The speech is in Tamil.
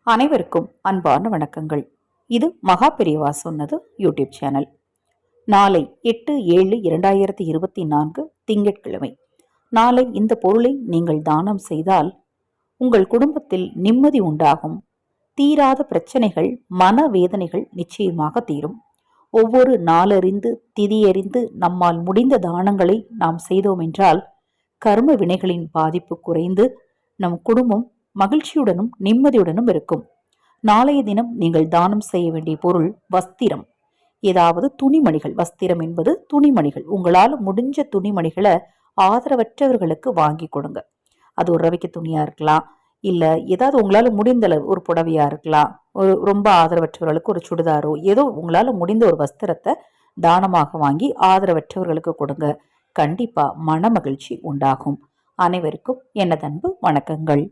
அனைவருக்கும் அன்பான வணக்கங்கள். இது மகா பெரியவா சொன்னது யூடியூப் சேனல். நாளை 8/7/2024 திங்கட்கிழமை. நாளை இந்த பொருளை நீங்கள் தானம் செய்தால் உங்கள் குடும்பத்தில் நிம்மதி உண்டாகும். தீராத பிரச்சனைகள், மனவேதனைகள் நிச்சயமாக தீரும். ஒவ்வொரு நாளறிந்து திதியறிந்து நம்மால் முடிந்த தானங்களை நாம் செய்தோம் என்றால் கர்ம வினைகளின் பாதிப்பு குறைந்து நம் குடும்பம் மகிழ்ச்சியுடனும் நிம்மதியுடனும் இருக்கும். நாளைய தினம் நீங்கள் தானம் செய்ய வேண்டிய பொருள் வஸ்திரம். ஏதாவது துணிமணிகள். வஸ்திரம் என்பது துணிமணிகள். உங்களால் முடிஞ்ச துணிமணிகளை ஆதரவற்றவர்களுக்கு வாங்கி கொடுங்க. அது ஒரு ரவிக்க துணியா இருக்கலாம், இல்ல ஏதாவது உங்களால முடிந்த ஒரு புடவையா இருக்கலாம், ஒரு ரொம்ப ஆதரவற்றவர்களுக்கு ஒரு சுடிதாரோ, ஏதோ உங்களால முடிந்த ஒரு வஸ்திரத்தை தானமாக வாங்கி ஆதரவற்றவர்களுக்கு கொடுங்க. கண்டிப்பா மன மகிழ்ச்சி உண்டாகும். அனைவருக்கும் எனது அன்பு வணக்கங்கள்.